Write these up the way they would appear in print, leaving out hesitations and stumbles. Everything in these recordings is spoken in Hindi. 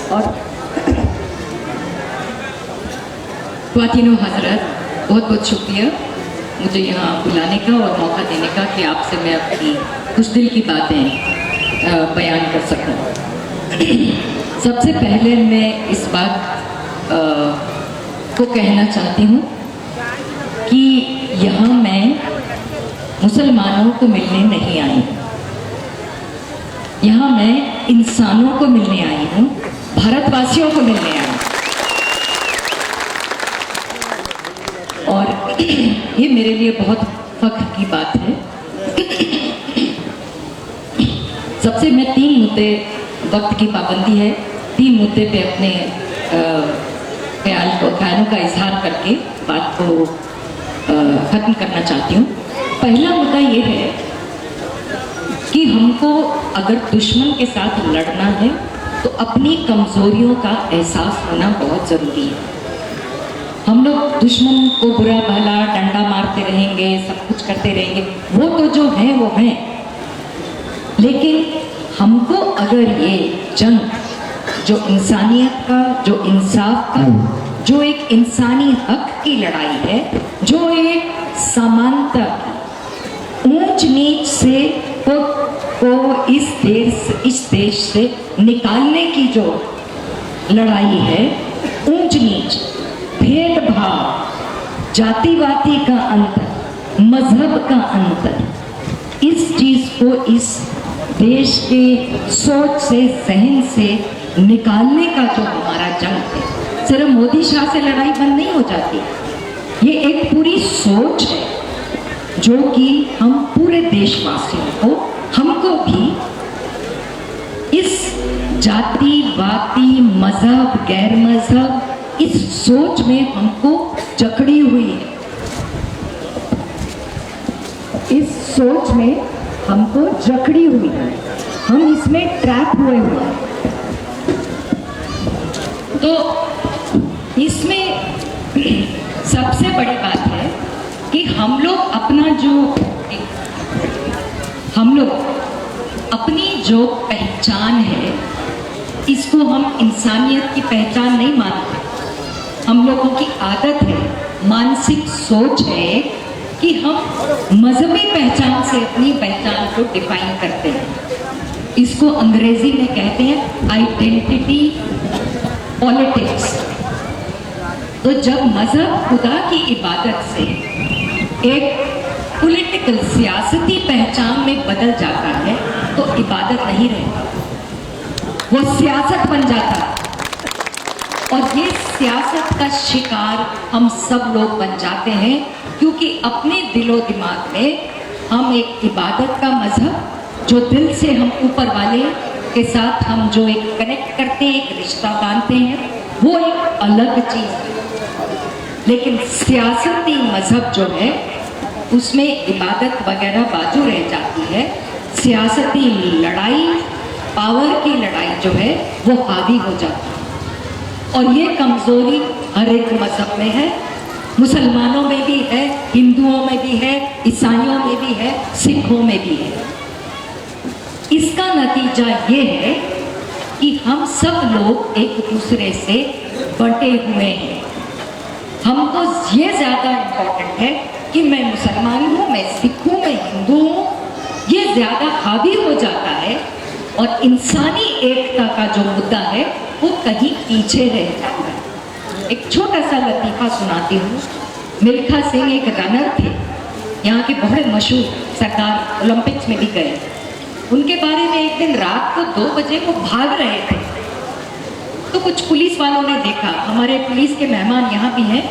और ख्वातीनो हजरत, बहुत बहुत शुक्रिया मुझे यहाँ बुलाने का और मौका देने का कि आपसे मैं अपनी कुछ दिल की बातें बयान कर सकूं। सबसे पहले मैं इस बात को कहना चाहती हूँ कि यहाँ मैं मुसलमानों को मिलने नहीं आई हूँ, यहाँ मैं इंसानों को मिलने आई हूँ, भारतवासियों को मिलने आई हूँ। और ये मेरे लिए बहुत फख्र की बात है। सबसे मैं 3 मुद्दे, वक्त की पाबंदी है, 3 मुद्दे पे अपने ख्यालों का इजहार करके बात को खत्म करना चाहती हूँ। पहला मुद्दा ये है कि हमको अगर दुश्मन के साथ लड़ना है तो अपनी कमजोरियों का एहसास होना बहुत जरूरी है। हम लोग दुश्मन को बुरा भला डंडा मारते रहेंगे, सब कुछ करते रहेंगे, वो तो जो है वो है, लेकिन हमको अगर ये जंग जो इंसानियत का, जो इंसाफ का, जो एक इंसानी हक की लड़ाई है, जो एक समानता, ऊंच नीच से को इस देश से निकालने की जो लड़ाई है, ऊंच नीच, भेदभाव, जातिवादी का अंतर, मजहब का अंतर, इस चीज को इस देश के सोच से, जहन से निकालने का जो हमारा जंग है, सिर्फ मोदी शाह से लड़ाई बंद नहीं हो जाती। ये एक पूरी सोच है जो कि हम पूरे देशवासियों को, हमको भी इस जातिवादी, मजहब, गैर मजहब, इस सोच में हमको जकड़ी हुई है। इस सोच में हमको जकड़ी हुई है, हम इसमें ट्रैप हुए हैं। तो इसमें सबसे बड़ी बात है कि हम लोग अपनी जो पहचान है, इसको हम इंसानियत की पहचान नहीं मानते। हम लोगों की आदत है, मानसिक सोच है कि हम मजहबी पहचान से अपनी पहचान को डिफाइन करते हैं। इसको अंग्रेजी में कहते हैं आइडेंटिटी पॉलिटिक्स। तो जब मजहब खुदा की इबादत से एक पॉलिटिकल, सियासती पहचान में बदल जाता है तो इबादत नहीं रहती, वो सियासत बन जाता है। और ये सियासत का शिकार हम सब लोग बन जाते हैं, क्योंकि अपने दिलो दिमाग में हम एक इबादत का मजहब, जो दिल से हम ऊपर वाले के साथ हम जो एक कनेक्ट करते हैं, एक रिश्ता बांधते हैं, वो एक अलग चीज है। लेकिन सियासती मजहब जो है उसमें इबादत वगैरह बाजू रह जाती है। सियासती लड़ाई, पावर की लड़ाई जो है वो हावी हो जाती है। और ये कमजोरी हर एक मजहब में है, मुसलमानों में भी है, हिंदुओं में भी है, ईसाइयों में भी है, सिखों में भी है। इसका नतीजा ये है कि हम सब लोग एक दूसरे से बंटे हुए हैं। हमको ये ज्यादा इम्पोर्टेंट है कि मैं मुसलमान हूँ, मैं सिख हूँ, मैं हिंदू हूँ, ये ज्यादा हावी हो जाता है। और इंसानी एकता का जो मुद्दा है वो कहीं पीछे रह जाता है। एक छोटा सा लतीफा सुनाती हूँ। मिल्खा सिंह एक रनर थे, यहाँ के बहुत मशहूर, सरदार ओलंपिक्स में भी गए। उनके बारे में एक दिन रात को 2 बजे वो भाग रहे थे, तो कुछ पुलिस वालों ने देखा। हमारे पुलिस के मेहमान यहाँ भी हैं,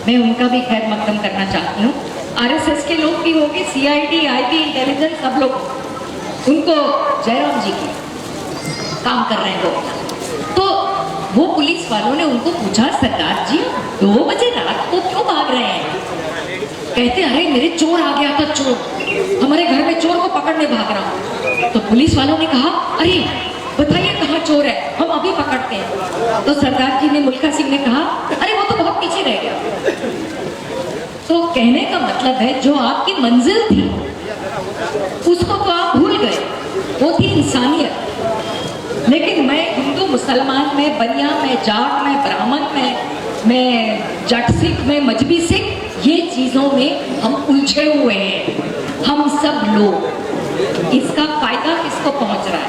मैं उनका भी खैर मकदम करना चाहती हूँ। आरएसएस के लोग भी होंगे, सीआईडी, आईबी, इंटेलिजेंस, सब लोग उनको जयराम जी के काम कर रहे हैं लोग। तो वो पुलिस वालों ने उनको पूछा, सरदार जी 2 बजे रात को क्यों भाग रहे हैं? कहते अरे मेरे चोर आ गया था, चोर, हमारे घर में चोर को पकड़ने भाग रहा हूँ। तो पुलिस वालों ने कहा अरे बताइए कहाँ चोर है, हम अभी पकड़ते हैं। तो सरदार जी ने, मिल्खा सिंह ने कहा अरे वो तो बहुत पीछे रह गया। तो कहने का मतलब है जो आपकी मंजिल थी उसको तो आप भूल गए, वो थी इंसानियत। लेकिन मैं हिंदू मुसलमान में, बनिया में, जाट में, ब्राह्मण में, मैं जट सिख में, मजबी सिख, ये चीजों में हम उलझे हुए हैं। हम सब लोग, इसका फायदा किसको पहुंच रहा है?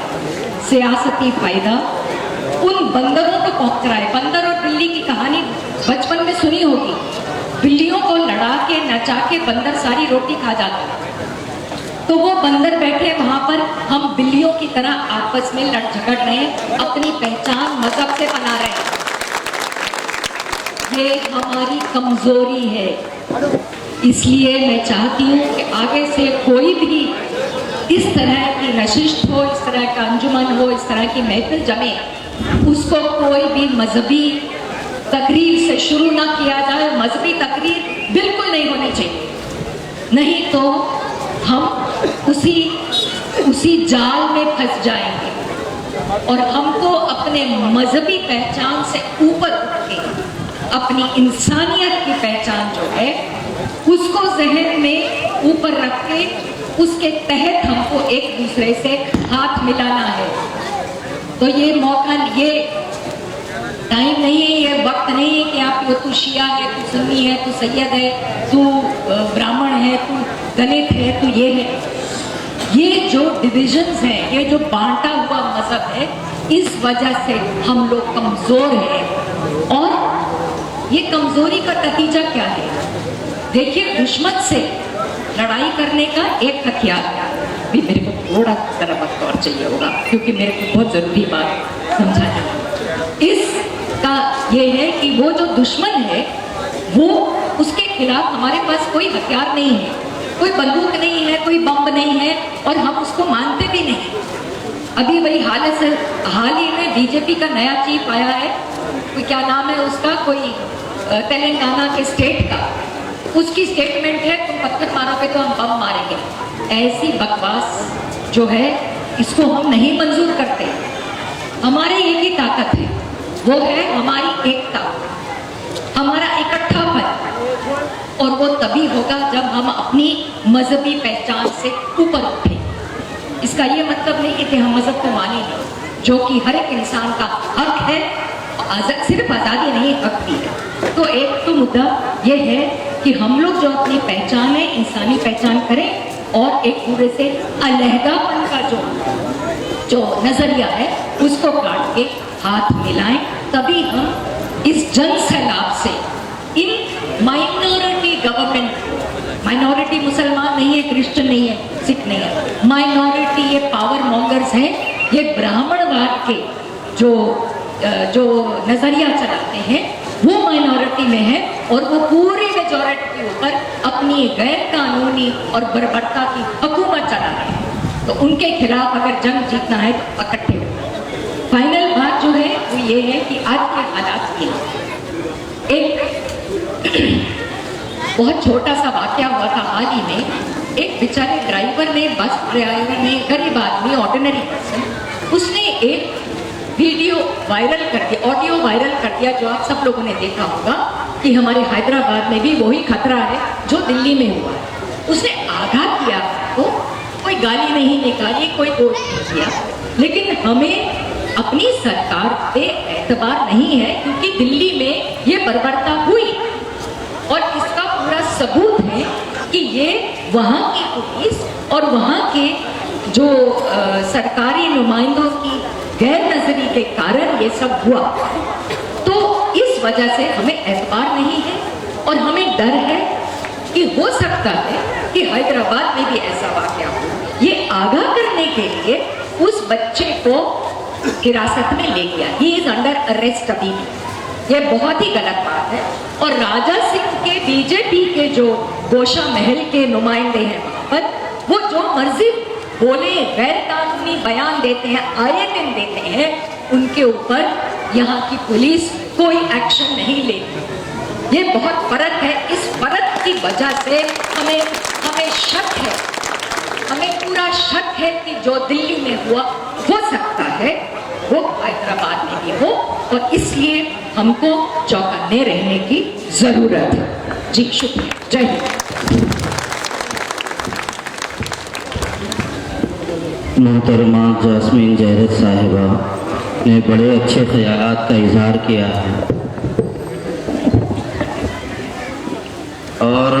सियासती फायदा उन बंदरों को पहुंच रहा है। बंदर और बिल्ली की कहानी बचपन में सुनी होगी। बिल्लियों को लड़ा के नचा के बंदर सारी रोटी खा जाता है। तो वो बंदर बैठे वहां पर, हम बिल्लियों की तरह आपस में लड़ झगड़ रहे हैं, अपनी पहचान मजहब से बना रहे हैं। ये हमारी कमजोरी है। इसलिए मैं चाहती हूँ कि आगे से कोई भी इस तरह की नशिश हो, इस तरह का अंजुमन हो, इस तरह की महफिल जमे, उसको कोई भी मजहबी तकरीर से शुरू ना किया जाए। मजहबी तकरीर बिल्कुल नहीं होनी चाहिए, नहीं तो हम उसी जाल में फंस जाएंगे। और हमको अपने मजहबी पहचान से ऊपर उठ के अपनी इंसानियत की पहचान जो है उसको जहन में ऊपर रख के उसके तहत हमको एक दूसरे से हाथ मिलाना है। तो ये मौका, ये टाइम नहीं है, ये वक्त नहीं है कि आप तू शिया है, तू सुन्नी है, तू सैयद है, तू ब्राह्मण है, तू दलित है, तू ये है। ये जो डिविजन्स हैं, ये जो बांटा हुआ मजहब है, इस वजह से हम लोग कमजोर हैं। और ये कमजोरी का नतीजा क्या है? देखिए, दुश्मन से लड़ाई करने का एक हथियार भी, मेरे को थोड़ा सा वक्त और चाहिए होगा क्योंकि मेरे को बहुत जरूरी बात समझाना। इसका ये है कि वो जो दुश्मन है, वो उसके खिलाफ हमारे पास कोई हथियार नहीं है, कोई बंदूक नहीं है, कोई बम नहीं है, और हम उसको मानते भी नहीं। अभी वही हाल ही में बीजेपी का नया चीफ आया है, कोई क्या नाम है उसका, कोई तेलंगाना के स्टेट का, उसकी स्टेटमेंट है तुम पत्थर मारोगे तो हम बम मारेंगे। ऐसी बकवास जो है, इसको हम नहीं मंजूर करते। हमारे एक ही ताकत है, वो है हमारी एकता, हमारा इकट्ठापन। और वो तभी होगा जब हम अपनी मजहबी पहचान से ऊपर उठें। इसका ये मतलब नहीं कि हम मजहब को माने नहीं, जो कि हर एक इंसान का हक है। सिर्फ आज़ादी नहीं, हक भी है। तो एक तो मुद्दा ये है कि हम लोग जो अपनी पहचान है, इंसानी पहचान करें, और एक दूसरे से अलहदापन का जो नजरिया है उसको काट के हाथ मिलाएं। तभी हम इस जन सैलाब से, इन माइनॉरिटी गवर्नमेंट, माइनॉरिटी मुसलमान नहीं है, क्रिश्चियन नहीं है, सिख नहीं है, माइनॉरिटी ये पावर मॉन्गर्स हैं, ये ब्राह्मणवाद के जो नजरिया चलाते हैं वो माइनॉरिटी में है, और वो पूरी मेजॉरिटी के ऊपर अपनी गैर कानूनी और बर्बरता की हुकूमत चला रहे हैं। तो उनके खिलाफ अगर जंग जीतना है तो इकट्ठे हो। फाइनल बात जो है वो ये है कि आज के हालात में एक बहुत छोटा सा वाकया हुआ था हाल ही में। एक बेचारे ड्राइवर ने, बस ड्राइवर ने, गरीब आदमी, ऑर्डिनरी पर्सन, उसने एक वीडियो वायरल कर दिया, ऑडियो वायरल कर दिया, जो आप सब लोगों ने देखा होगा कि हमारे हैदराबाद में भी वही खतरा है जो दिल्ली में हुआ है। उसने आगाह किया, तो कोई गाली नहीं निकाली, कोई दोष नहीं किया, लेकिन हमें अपनी सरकार पे एतबार नहीं है क्योंकि दिल्ली में ये बर्बरता हुई, और इसका पूरा सबूत है कि ये वहाँ की पुलिस और वहाँ के जो सरकारी नुमाइंदों की गैर नजरी के कारण ये सब हुआ। तो इस वजह से हमें एतबार नहीं है, और हमें डर है कि हो सकता है कि हैदराबाद में भी ऐसा वाकया हो। ये आगाह करने के लिए उस बच्चे को हिरासत में ले गया, ही इज अंडर अरेस्ट अभी भी। ये बहुत ही गलत बात है। और राजा सिंह के बीजेपी के जो गोशा महल के नुमाइंदे हैं वहां पर, वो जो मर्जी बोले, गैर कानूनी बयान देते हैं, आए दिन देते हैं, उनके ऊपर यहाँ की पुलिस कोई एक्शन नहीं लेती। ये बहुत फर्क है। इस फर्क की वजह से हमें शक है, हमें पूरा शक है कि जो दिल्ली में हुआ हो सकता है वो हैदराबाद में भी हो, और इसलिए हमको चौकन्ने रहने की जरूरत है। जी शुक्रिया, जय हिंद। मोहतरमा जास्मीन जहरत साहिबा ने बड़े अच्छे ख्यालात का इजहार किया है और